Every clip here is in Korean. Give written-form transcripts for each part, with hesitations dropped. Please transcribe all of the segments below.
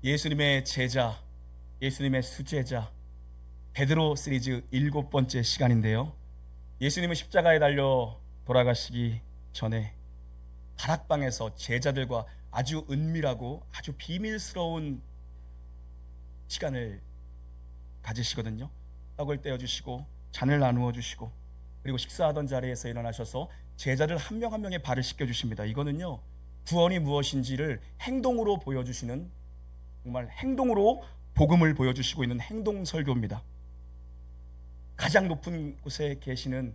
예수님의 제자, 예수님의 수제자 베드로 시리즈 7번째 시간인데요, 예수님은 십자가에 달려 돌아가시기 전에 다락방에서 제자들과 아주 은밀하고 아주 비밀스러운 시간을 가지시거든요. 떡을 떼어주시고 잔을 나누어 주시고, 그리고 식사하던 자리에서 일어나셔서 제자들 한 명 한 명의 발을 씻겨주십니다. 이거는요, 구원이 무엇인지를 행동으로 보여주시는, 정말 행동으로 복음을 보여주시고 있는 행동 설교입니다. 가장 높은 곳에 계시는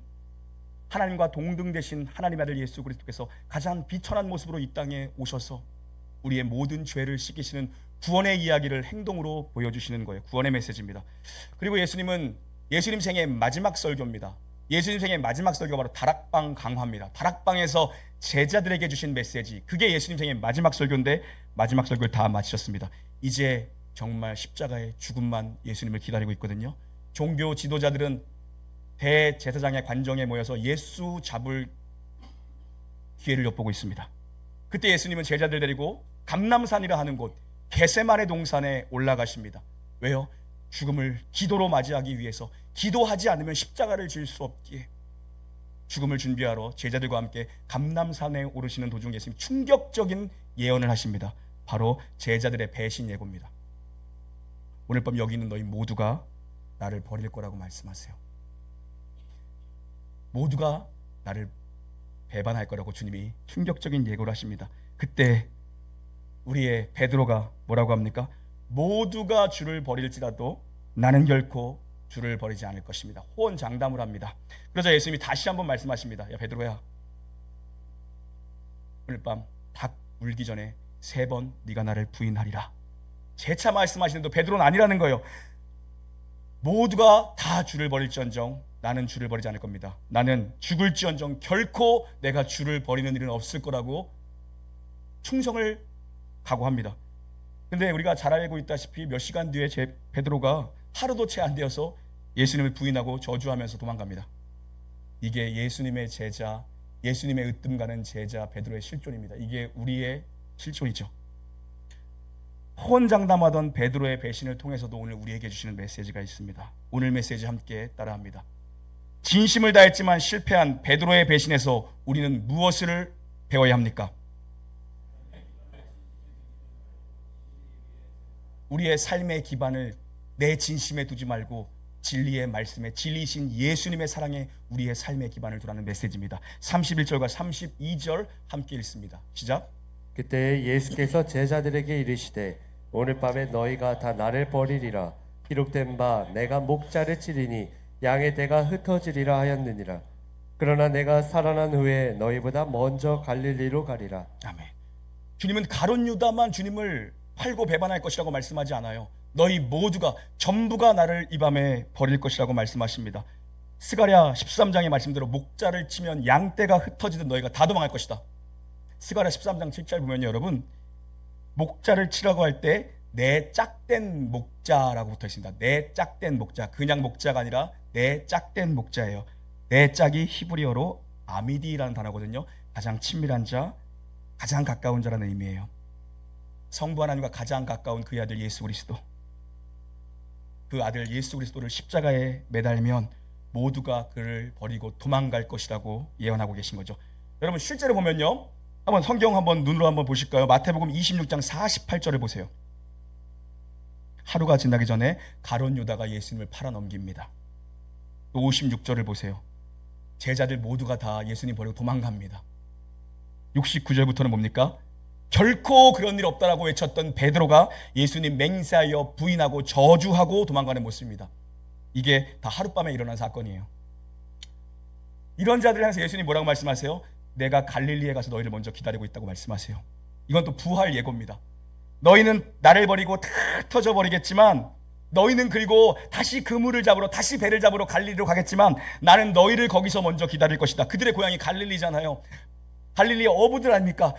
하나님과 동등 되신 하나님의 아들 예수 그리스도께서 가장 비천한 모습으로 이 땅에 오셔서 우리의 모든 죄를 씻기시는 구원의 이야기를 행동으로 보여주시는 거예요. 구원의 메시지입니다. 그리고 예수님은 예수님 생의 마지막 설교입니다. 예수님 생의 마지막 설교가 바로 다락방 강화입니다. 다락방에서 제자들에게 주신 메시지, 그게 예수님 생의 마지막 설교인데 마지막 설교를 다 마치셨습니다. 이제 정말 십자가의 죽음만 예수님을 기다리고 있거든요. 종교 지도자들은 대제사장의 관정에 모여서 예수 잡을 기회를 엿보고 있습니다. 그때 예수님은 제자들 데리고 감람산이라 하는 곳 겟세마네 동산에 올라가십니다. 왜요? 죽음을 기도로 맞이하기 위해서, 기도하지 않으면 십자가를 질 수 없기에 죽음을 준비하러 제자들과 함께 감람산에 오르시는 도중 예수님 충격적인 예언을 하십니다. 바로 제자들의 배신 예고입니다. 오늘 밤 여기 있는 너희 모두가 나를 버릴 거라고 말씀하세요. 모두가 나를 배반할 거라고 주님이 충격적인 예고를 하십니다. 그때 우리의 베드로가 뭐라고 합니까? 모두가 주를 버릴지라도 나는 결코 주를 버리지 않을 것입니다. 호언장담을 합니다. 그러자 예수님이 다시 한번 말씀하십니다. 야 베드로야, 오늘 밤 닭 울기 전에 3번 네가 나를 부인하리라. 재차 말씀하시는데 베드로는 아니라는 거예요. 모두가 다 주를 버릴지언정 나는 주를 버리지 않을 겁니다. 나는 죽을지언정 결코 내가 주를 버리는 일은 없을 거라고 충성을 각오합니다. 근데 우리가 잘 알고 있다시피 몇 시간 뒤에 베드로가 하루도 채 안 되어서 예수님을 부인하고 저주하면서 도망갑니다. 이게 예수님의 제자, 예수님의 으뜸 가는 제자 베드로의 실존입니다. 이게 우리의 실존이죠. 호언장담하던 베드로의 배신을 통해서도 오늘 우리에게 주시는 메시지가 있습니다. 오늘 메시지 함께 따라합니다. 진심을 다했지만 실패한 베드로의 배신에서 우리는 무엇을 배워야 합니까? 우리의 삶의 기반을 내 진심에 두지 말고 진리의 말씀에, 진리이신 예수님의 사랑에 우리의 삶의 기반을 두라는 메시지입니다. 31절과 32절 함께 읽습니다. 시작. 그때 예수께서 제자들에게 이르시되 오늘 밤에 너희가 다 나를 버리리라. 기록된 바 내가 목자를 치리니 양의 대가 흩어지리라 하였느니라. 그러나 내가 살아난 후에 너희보다 먼저 갈릴리로 가리라. 아멘. 주님은 가룟 유다만 주님을 팔고 배반할 것이라고 말씀하지 않아요. 너희 모두가, 전부가 나를 이 밤에 버릴 것이라고 말씀하십니다. 스가랴 13장의 말씀대로 목자를 치면 양떼가 흩어지듯 너희가 다 도망할 것이다. 스가랴 13장 7절 보면 여러분, 목자를 치라고 할 때 내 짝된 목자라고 붙어 있습니다. 내 짝된 목자, 그냥 목자가 아니라 내 짝된 목자예요. 내 짝이 히브리어로 아미디라는 단어거든요. 가장 친밀한 자, 가장 가까운 자라는 의미예요. 성부 하나님과 가장 가까운 그의 아들 예수 그리스도, 그 아들 예수 그리스도를 십자가에 매달면 모두가 그를 버리고 도망갈 것이라고 예언하고 계신 거죠. 여러분 실제로 보면요, 한번 성경 한번 눈으로 한번 보실까요? 마태복음 26장 48절을 보세요. 하루가 지나기 전에 가룟 유다가 예수님을 팔아넘깁니다. 또 56절을 보세요. 제자들 모두가 다 예수님 버리고 도망갑니다. 69절부터는 뭡니까? 결코 그런 일 없다라고 외쳤던 베드로가 예수님 맹세하여 부인하고 저주하고 도망가는 모습입니다. 이게 다 하룻밤에 일어난 사건이에요. 이런 자들을 향해서 예수님 뭐라고 말씀하세요? 내가 갈릴리에 가서 너희를 먼저 기다리고 있다고 말씀하세요. 이건 또 부활 예고입니다. 너희는 나를 버리고 다 흩어져 버리겠지만, 너희는 그리고 다시 그물을 잡으러, 다시 배를 잡으러 갈릴리로 가겠지만 나는 너희를 거기서 먼저 기다릴 것이다. 그들의 고향이 갈릴리잖아요. 갈릴리의 어부들 아닙니까?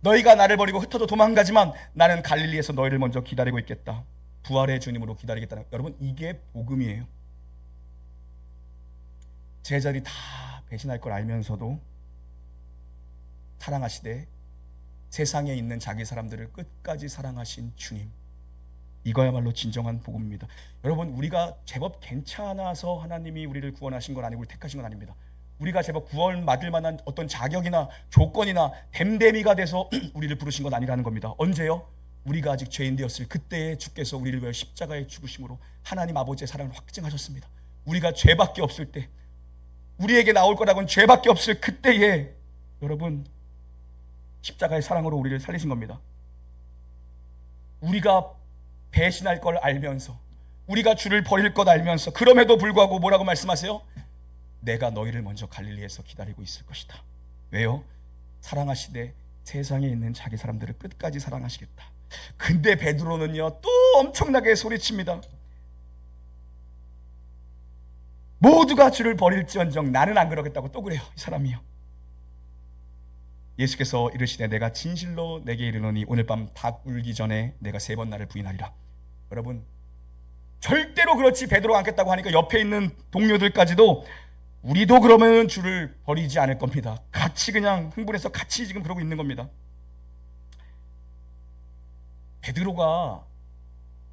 너희가 나를 버리고 흩어져 도망가지만 나는 갈릴리에서 너희를 먼저 기다리고 있겠다. 부활의 주님으로 기다리겠다. 여러분 이게 복음이에요. 제자들이 다 배신할 걸 알면서도 사랑하시되 세상에 있는 자기 사람들을 끝까지 사랑하신 주님, 이거야말로 진정한 복음입니다. 여러분, 우리가 제법 괜찮아서 하나님이 우리를 구원하신 건 아니고 택하신 건 아닙니다. 우리가 제법 구원 받을 만한 어떤 자격이나 조건이나 댐데미가 돼서 우리를 부르신 건 아니라는 겁니다. 언제요? 우리가 아직 죄인 되었을 그때에 주께서 우리를 위하여 십자가에 죽으심으로 하나님 아버지의 사랑을 확증하셨습니다. 우리가 죄밖에 없을 때, 우리에게 나올 거라고는 죄밖에 없을 그때에 여러분 십자가의 사랑으로 우리를 살리신 겁니다. 우리가 배신할 걸 알면서, 우리가 주를 버릴 것 알면서, 그럼에도 불구하고 뭐라고 말씀하세요? 내가 너희를 먼저 갈릴리에서 기다리고 있을 것이다. 왜요? 사랑하시되 세상에 있는 자기 사람들을 끝까지 사랑하시겠다. 근데 베드로는요 또 엄청나게 소리칩니다. 모두가 주를 버릴지언정 나는 안 그러겠다고 또 그래요, 이 사람이요. 예수께서 이르시되 내가 진실로 내게 이르노니 오늘 밤 닭 울기 전에 내가 3번 나를 부인하리라. 여러분, 절대로 그렇지 베드로가 않겠다고 하니까 옆에 있는 동료들까지도 우리도 그러면 주를 버리지 않을 겁니다. 같이 그냥 흥분해서 같이 지금 그러고 있는 겁니다. 베드로가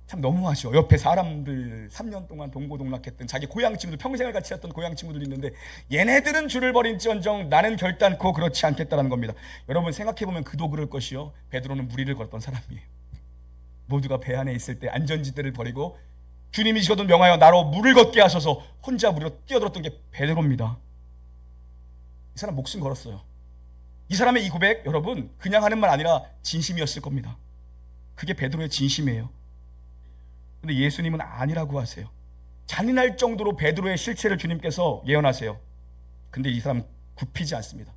참 너무하죠. 옆에 사람들 3년 동안 동고동락했던 자기 고향 친구들, 평생을 같이 했던 고향 친구들이 있는데 얘네들은 주를 버린지언정 나는 결단코 그렇지 않겠다라는 겁니다. 여러분 생각해보면 그도 그럴 것이요, 베드로는 무리를 걸었던 사람이에요. 모두가 배 안에 있을 때 안전지대를 버리고 주님이시거든 명하여 나로 물을 걷게 하셔서 혼자 물로 뛰어들었던 게 베드로입니다. 이 사람 목숨 걸었어요. 이 사람의 이 고백, 여러분 그냥 하는 말 아니라 진심이었을 겁니다. 그게 베드로의 진심이에요. 근데 예수님은 아니라고 하세요. 잔인할 정도로 베드로의 실체를 주님께서 예언하세요. 근데 이 사람 굽히지 않습니다.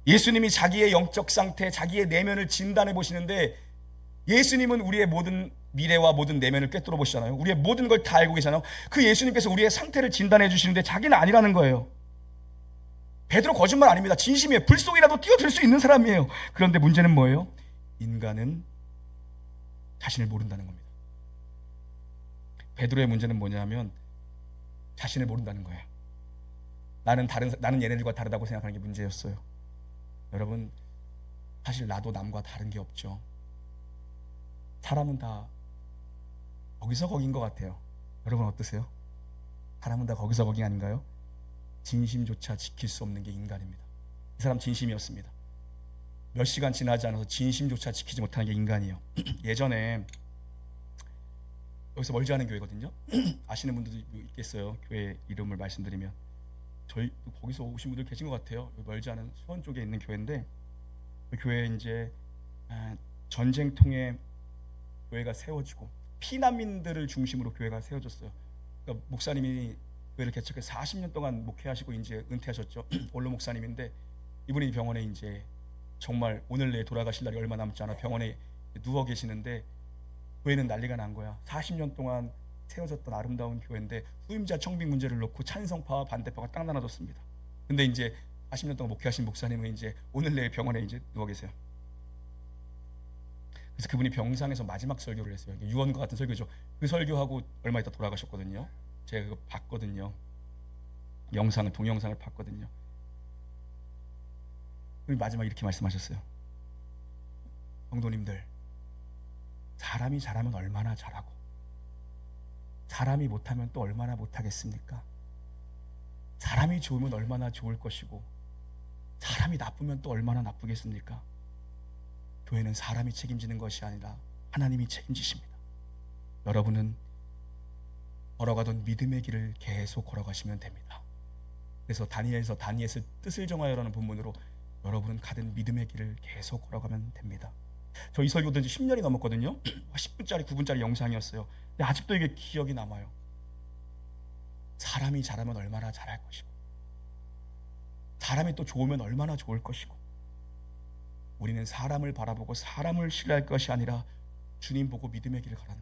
예수님이 자기의 영적 상태, 자기의 내면을 진단해 보시는데 예수님은 우리의 모든 미래와 모든 내면을 꿰뚫어 보시잖아요. 우리의 모든 걸 다 알고 계시잖아요. 그 예수님께서 우리의 상태를 진단해 주시는데 자기는 아니라는 거예요. 베드로 거짓말 아닙니다. 진심이에요. 불 속이라도 뛰어들 수 있는 사람이에요. 그런데 문제는 뭐예요? 인간은 자신을 모른다는 겁니다. 베드로의 문제는 뭐냐면 자신을 모른다는 거예요. 나는 얘네들과 다르다고 생각하는 게 문제였어요. 여러분, 사실 나도 남과 다른 게 없죠. 사람은 다 거기서 거긴 것 같아요. 여러분 어떠세요? 사람은 다 거기서 거기 아닌가요? 진심조차 지킬 수 없는 게 인간입니다. 이 사람 진심이었습니다. 몇 시간 지나지 않아서 진심조차 지키지 못하는 게 인간이에요. 예전에 여기서 멀지 않은 교회거든요. 아시는 분들도 있겠어요. 교회 이름을 말씀드리면 저희 거기서 오신 분들 계신 것 같아요. 멀지 않은 수원 쪽에 있는 교회인데 그 교회에 이제 전쟁통에 교회가 세워지고 피난민들을 중심으로 교회가 세워졌어요. 그러니까 목사님이 교회를 개척해서 40년 동안 목회하시고 이제 은퇴하셨죠. 원로 목사님인데 이분이 병원에 이제 정말 오늘 내에 돌아가실 날이 얼마 남지 않아 병원에 누워 계시는데 교회는 난리가 난 거야. 40년 동안 세워졌던 아름다운 교회인데 후임자 청빙 문제를 놓고 찬성파와 반대파가 딱 나눠졌습니다. 근데 이제 40년 동안 목회하신 목사님은 이제 오늘 내에 병원에 이제 누워 계세요. 그래서 그분이 병상에서 마지막 설교를 했어요. 유언과 같은 설교죠. 그 설교하고 얼마 있다 돌아가셨거든요. 제가 그거 봤거든요. 영상을, 동영상을 봤거든요. 그분이 마지막 이렇게 말씀하셨어요. 성도님들, 사람이 잘하면 얼마나 잘하고 사람이 못하면 또 얼마나 못하겠습니까? 사람이 좋으면 얼마나 좋을 것이고 사람이 나쁘면 또 얼마나 나쁘겠습니까? 교회는 사람이 책임지는 것이 아니라 하나님이 책임지십니다. 여러분은 걸어가던 믿음의 길을 계속 걸어가시면 됩니다. 그래서 다니엘서 다니엘의 뜻을 정하여라는 본문으로 여러분은 가든 믿음의 길을 계속 걸어가면 됩니다. 저 이 설교 든 지 10년이 넘었거든요. 10분짜리 9분짜리 영상이었어요. 근데 아직도 이게 기억이 남아요. 사람이 잘하면 얼마나 잘할 것이고 사람이 또 좋으면 얼마나 좋을 것이고 우리는 사람을 바라보고 사람을 신뢰할 것이 아니라 주님 보고 믿음의 길을 가라는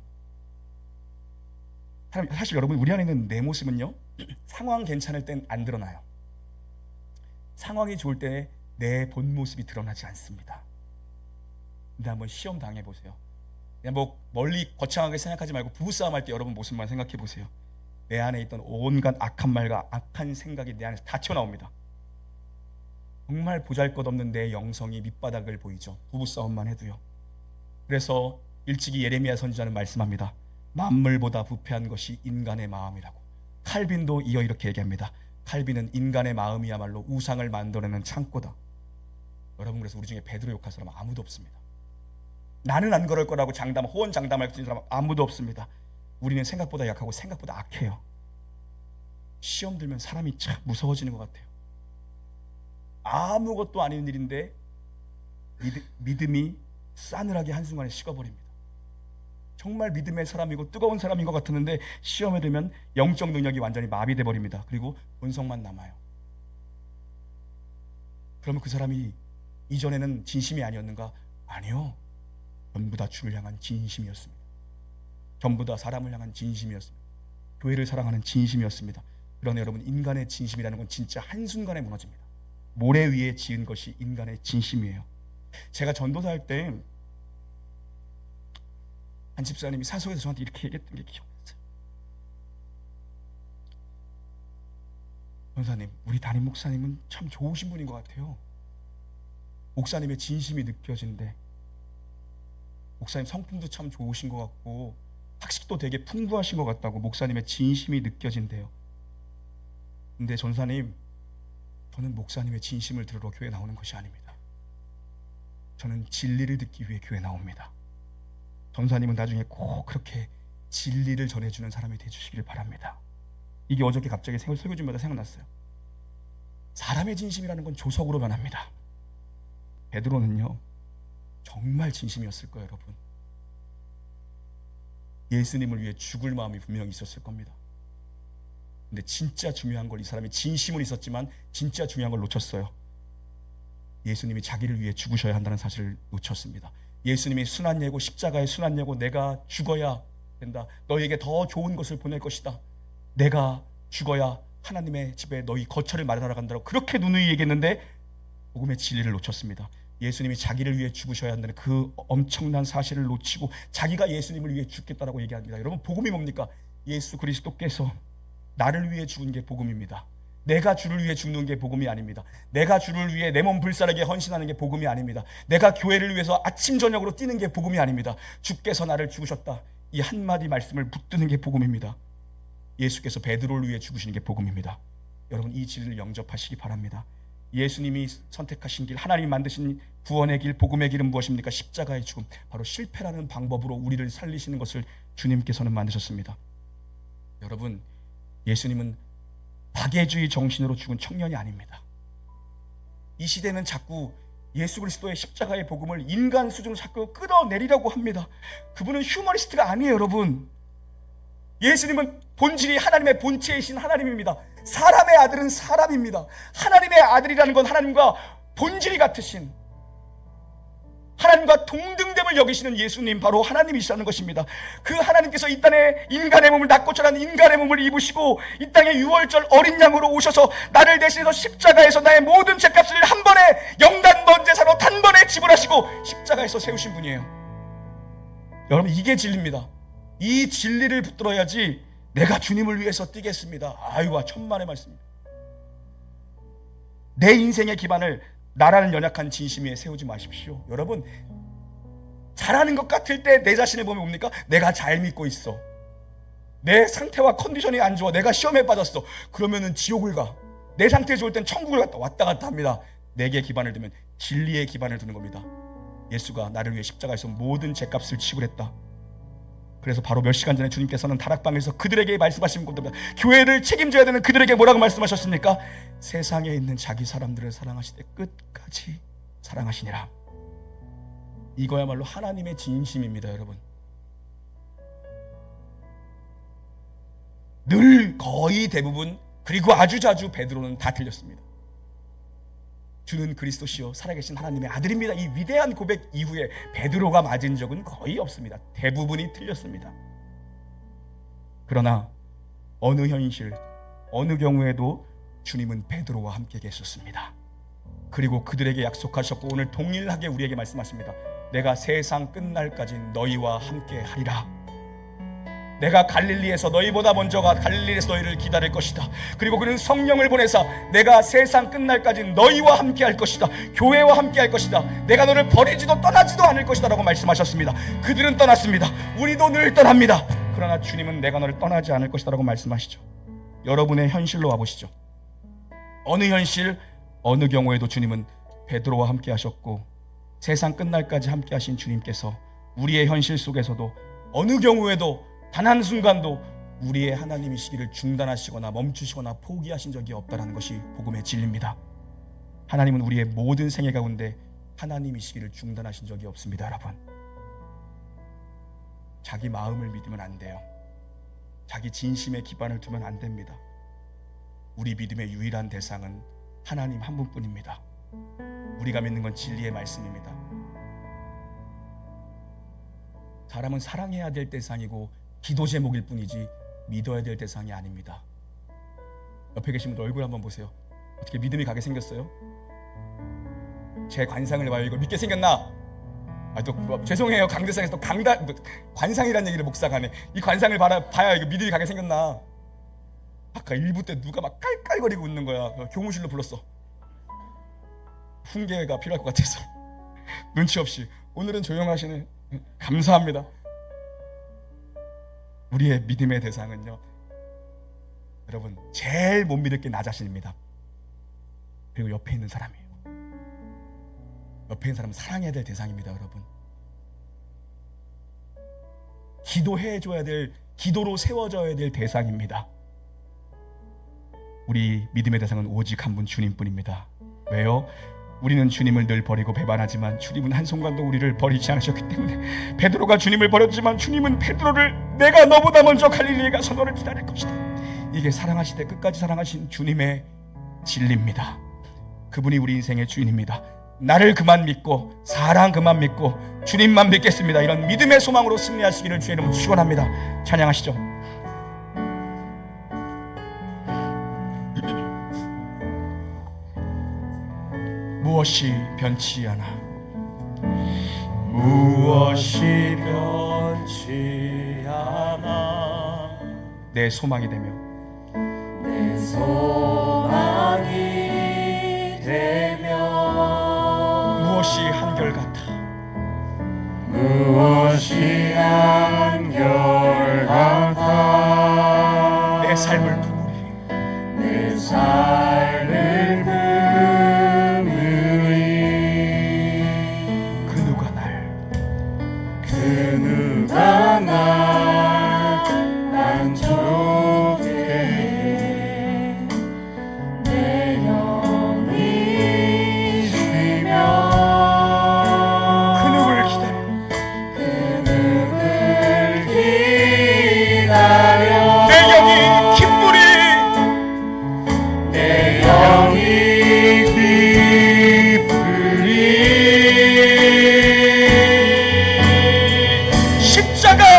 거예요. 사실 여러분 우리 안에 있는 내 모습은요 상황 괜찮을 땐 안 드러나요. 상황이 좋을 때 내 본 모습이 드러나지 않습니다. 근데 한번 시험 당해보세요. 그냥 뭐 멀리 거창하게 생각하지 말고 부부싸움 할 때 여러분 모습만 생각해 보세요. 내 안에 있던 온갖 악한 말과 악한 생각이 내 안에서 다 튀어나옵니다. 정말 보잘것없는 내 영성이 밑바닥을 보이죠. 부부싸움만 해도요. 그래서 일찍이 예레미야 선지자는 말씀합니다. 만물보다 부패한 것이 인간의 마음이라고. 칼빈도 이어 이렇게 얘기합니다. 칼빈은 인간의 마음이야말로 우상을 만들어내는 창고다. 여러분, 그래서 우리 중에 베드로 욕할 사람 아무도 없습니다. 나는 안 그럴 거라고 호언 장담할 수 있는 사람 아무도 없습니다. 우리는 생각보다 약하고 생각보다 악해요. 시험 들면 사람이 참 무서워지는 것 같아요. 아무것도 아닌 일인데 믿음이 싸늘하게 한순간에 식어버립니다. 정말 믿음의 사람이고 뜨거운 사람인 것 같았는데 시험에 들면 영적 능력이 완전히 마비돼 버립니다. 그리고 본성만 남아요. 그러면 그 사람이 이전에는 진심이 아니었는가? 아니요. 전부 다 주를 향한 진심이었습니다. 전부 다 사람을 향한 진심이었습니다. 교회를 사랑하는 진심이었습니다. 그러나 여러분, 인간의 진심이라는 건 진짜 한순간에 무너집니다. 모래 위에 지은 것이 인간의 진심이에요. 제가 전도사 할 때 한 집사님이 사석에서 저한테 이렇게 얘기했던 게 기억났어요. 전사님, 우리 담임 목사님은 참 좋으신 분인 것 같아요. 목사님의 진심이 느껴진대. 목사님 성품도 참 좋으신 것 같고 학식도 되게 풍부하신 것 같다고 목사님의 진심이 느껴진대요. 근데 전사님, 저는 목사님의 진심을 들으러 교회 나오는 것이 아닙니다. 저는 진리를 듣기 위해 교회 나옵니다. 전사님은 나중에 꼭 그렇게 진리를 전해주는 사람이 되주시길 바랍니다. 이게 어저께 갑자기 설교 중마다 생각났어요. 사람의 진심이라는 건 조석으로 변합니다. 베드로는요, 정말 진심이었을 거예요. 여러분, 예수님을 위해 죽을 마음이 분명히 있었을 겁니다. 근데 진짜 중요한 걸, 이 사람이 진심은 있었지만 진짜 중요한 걸 놓쳤어요. 예수님이 자기를 위해 죽으셔야 한다는 사실을 놓쳤습니다. 예수님이 순환 예고, 십자가의 순환 예고, 내가 죽어야 된다. 너에게 더 좋은 것을 보낼 것이다. 내가 죽어야 하나님의 집에 너희 거처를 마련하러 간다고 그렇게 누누이 얘기했는데 복음의 진리를 놓쳤습니다. 예수님이 자기를 위해 죽으셔야 한다는 그 엄청난 사실을 놓치고 자기가 예수님을 위해 죽겠다라고 얘기합니다. 여러분, 복음이 뭡니까? 예수 그리스도께서 나를 위해 죽은 게 복음입니다. 내가 주를 위해 죽는 게 복음이 아닙니다. 내가 주를 위해 내 몸 불사르게 헌신하는 게 복음이 아닙니다. 내가 교회를 위해서 아침 저녁으로 뛰는 게 복음이 아닙니다. 주께서 나를 죽으셨다, 이 한마디 말씀을 붙드는 게 복음입니다. 예수께서 베드로를 위해 죽으시는 게 복음입니다. 여러분, 이 진리를 영접하시기 바랍니다. 예수님이 선택하신 길, 하나님이 만드신 구원의 길, 복음의 길은 무엇입니까? 십자가의 죽음. 바로 실패라는 방법으로 우리를 살리시는 것을 주님께서는 만드셨습니다. 여러분, 예수님은 박애주의 정신으로 죽은 청년이 아닙니다. 이 시대는 자꾸 예수 그리스도의 십자가의 복음을 인간 수준으로 자꾸 끌어내리려고 합니다. 그분은 휴머니스트가 아니에요. 여러분, 예수님은 본질이 하나님의 본체이신 하나님입니다. 사람의 아들은 사람입니다. 하나님의 아들이라는 건 하나님과 본질이 같으신, 하나님과 동등됨을 여기시는 예수님, 바로 하나님이시라는 것입니다. 그 하나님께서 이 땅에 인간의 몸을, 낙고처럼 인간의 몸을 입으시고 이 땅에 유월절 어린 양으로 오셔서 나를 대신해서 십자가에서 나의 모든 죄값을 한 번에 영단번 제사로 단번에 지불하시고 십자가에서 세우신 분이에요. 여러분, 이게 진리입니다. 이 진리를 붙들어야지 내가 주님을 위해서 뛰겠습니다, 아이고 천만의 말씀입니다. 내 인생의 기반을 나라는 연약한 진심 위에 세우지 마십시오. 여러분, 잘하는 것 같을 때 내 자신을 보면 뭡니까? 내가 잘 믿고 있어, 내 상태와 컨디션이 안 좋아, 내가 시험에 빠졌어. 그러면은 지옥을 가. 내 상태 좋을 땐 천국을 왔다 갔다 합니다. 내게 기반을 두면 진리의 기반을 두는 겁니다. 예수가 나를 위해 십자가에서 모든 죄값을 지불했다. 그래서 바로 몇 시간 전에 주님께서는 다락방에서 그들에게 말씀하신 겁니다. 교회를 책임져야 되는 그들에게 뭐라고 말씀하셨습니까? 세상에 있는 자기 사람들을 사랑하시되 끝까지 사랑하시니라. 이거야말로 하나님의 진심입니다. 여러분, 늘 거의 대부분, 그리고 아주 자주 베드로는 다 틀렸습니다. 주는 그리스도시요 살아계신 하나님의 아들입니다. 이 위대한 고백 이후에 베드로가 맞은 적은 거의 없습니다. 대부분이 틀렸습니다. 그러나 어느 현실, 어느 경우에도 주님은 베드로와 함께 계셨습니다. 그리고 그들에게 약속하셨고 오늘 동일하게 우리에게 말씀하십니다. 내가 세상 끝날까지 너희와 함께 하리라. 내가 갈릴리에서 너희보다 먼저가 갈릴리에서 너희를 기다릴 것이다. 그리고 그는 성령을 보내사 내가 세상 끝날까지 너희와 함께 할 것이다. 교회와 함께 할 것이다. 내가 너를 버리지도 떠나지도 않을 것이다 라고 말씀하셨습니다. 그들은 떠났습니다. 우리도 늘 떠납니다. 그러나 주님은 내가 너를 떠나지 않을 것이다 라고 말씀하시죠. 여러분의 현실로 와보시죠. 어느 현실, 어느 경우에도 주님은 베드로와 함께 하셨고, 세상 끝날까지 함께 하신 주님께서 우리의 현실 속에서도 어느 경우에도 단 한순간도 우리의 하나님이시기를 중단하시거나 멈추시거나 포기하신 적이 없다는 것이 복음의 진리입니다. 하나님은 우리의 모든 생애 가운데 하나님이시기를 중단하신 적이 없습니다. 여러분, 자기 마음을 믿으면 안 돼요. 자기 진심에 기반을 두면 안 됩니다. 우리 믿음의 유일한 대상은 하나님 한 분뿐입니다. 우리가 믿는 건 진리의 말씀입니다. 사람은 사랑해야 될 대상이고 기도 제목일 뿐이지 믿어야 될 대상이 아닙니다. 옆에 계신 분들 얼굴 한번 보세요. 어떻게 믿음이 가게 생겼어요? 제 관상을 봐요. 이거 믿게 생겼나? 죄송해요. 강대상에서 또 관상이라는 얘기를 목사가 하네. 이 관상을 봐야 이거 믿음이 가게 생겼나? 아까 일부 때 누가 막 깔깔거리고 웃는 거야. 교무실로 불렀어. 훈계가 필요할 것 같아서 눈치 없이. 오늘은 조용하시네. 감사합니다. 우리의 믿음의 대상은요, 여러분, 제일 못 믿을 게 나 자신입니다. 그리고 옆에 있는 사람이에요. 옆에 있는 사람은 사랑해야 될 대상입니다. 여러분, 기도해줘야 될, 기도로 세워져야 될 대상입니다. 우리 믿음의 대상은 오직 한 분, 주님뿐입니다. 왜요? 우리는 주님을 늘 버리고 배반하지만 주님은 한순간도 우리를 버리지 않으셨기 때문에, 베드로가 주님을 버렸지만 주님은 베드로를 내가 너보다 먼저 갈릴리에 가서 너를 기다릴 것이다. 이게 사랑하시되 끝까지 사랑하신 주님의 진리입니다. 그분이 우리 인생의 주인입니다. 나를 그만 믿고 사랑 그만 믿고 주님만 믿겠습니다. 이런 믿음의 소망으로 승리하시기를 주의 이름으로 축원합니다. 찬양하시죠. 무엇이 변치 않아, 무엇이 변치 않아 내 소망이 되며 내 소망이 되며 무엇이 한결같아, 무엇이 한결같아 내 삶을 부으리, 내 삶을 부으리 그 누가 날 만족해 내 영이 쉬며 그 누구를 기다려, 그 누굴 기다려 내 영이 기쁘리, 내 영이 기쁘리 십자가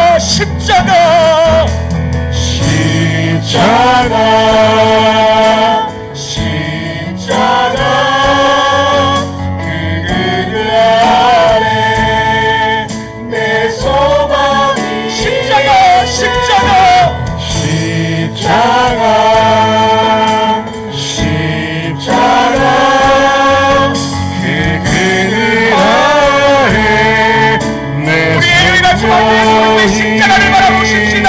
그 그늘 아래 내 소망이 십자가 그 그늘 아래 내 우리의 유일한 소망이 예수님의 십자가를 바라보십시다.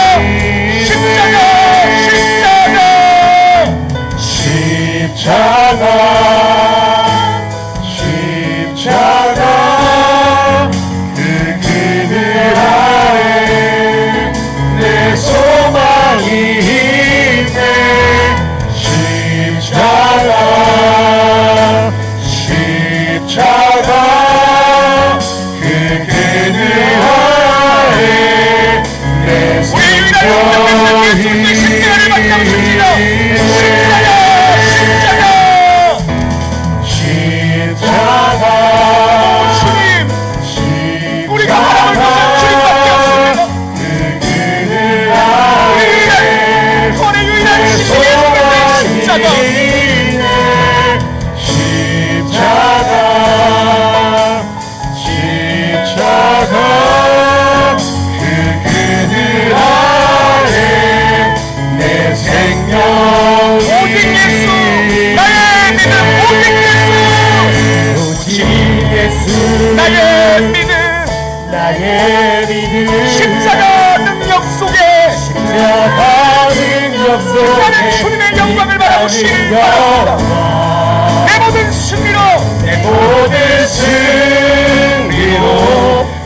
나는 주님의 영광을 바라보시길 바랍니다. 내 모든 승리로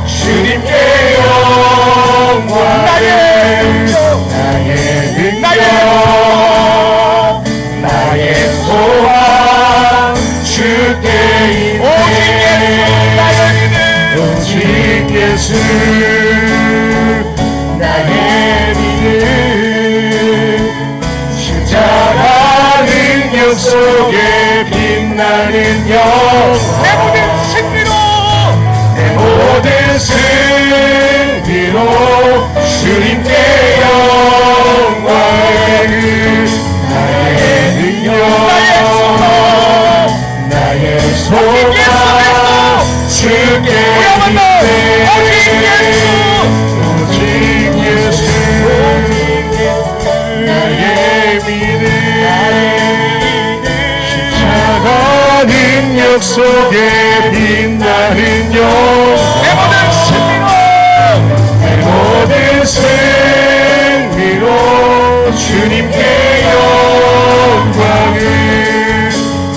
주님께 영광을 나의 소망 주께 있네. 오직 예수 나의 믿음 십자가 능력 속에 빛나는 영광 내 모든 승리로 내 모든 승리로 주님께 영광을 나의 능력 나의 소망 주께 있네. 오직 예수 나의 믿음 십자가 능력 속에 빛나는 영광 내 모든 승리로 내 모든 승리로 주님께 영광을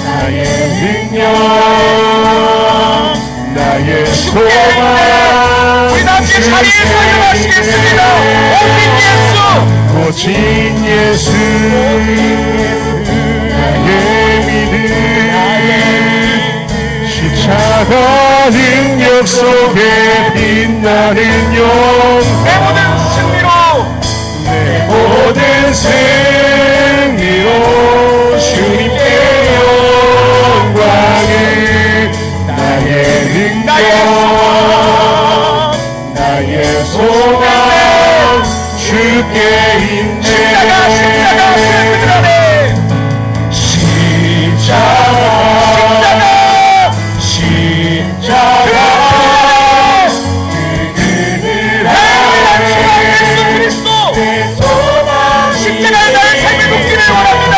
나의 능력 나의 소망 우리 함께 자리에서 일어나시겠습니다. 오직 예수 나의 믿음 십자가 능력 속에 빛나는 영광 내 모든 승리로 내 모든 승리로 주님께 영광을 나의 능력 나의 소망 주께 있네. 십자가 그 그늘 아래 내 소망 십자가에 나의 삶을 눕기를 원합니다.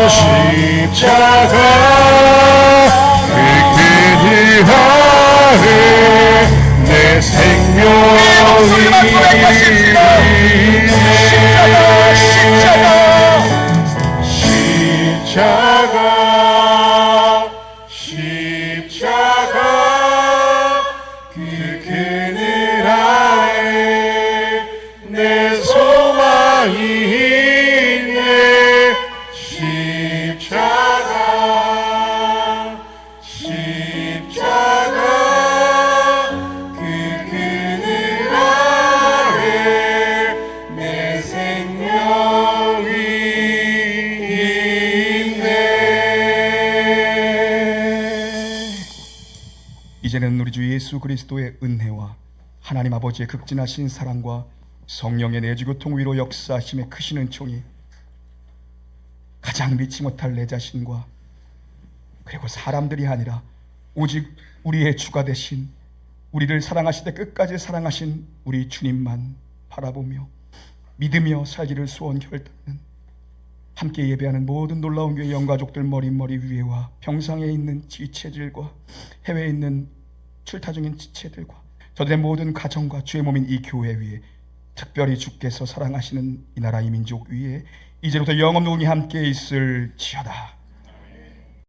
십자가 그 그늘 아래 내 생명이 십자가 그 그늘 아래 내 소망이 있네. 십자가 그 그늘 아래 내 생명이 있네. 이제는 우리 주 예수 그리스도의 은혜와 하나님 아버지의 극진하신 사랑과 성령의 내주교통 위로 역사하심의 크신 은총이 가장 믿지 못할 내 자신과 그리고 사람들이 아니라 오직 우리의 주가 되신 우리를 사랑하시되 끝까지 사랑하신 우리 주님만 바라보며 믿으며 살기를 소원 결단하는 함께 예배하는 모든 놀라운 교회 영가족들 머리 위에와 병상에 있는 지체들과 해외에 있는 출타 중인 지체들과 저들의 모든 가정과 주의 몸인 이 교회 위에 특별히 주께서 사랑하시는 이 나라 이 민족 위에 이제부터 영원히 함께 있을지어다.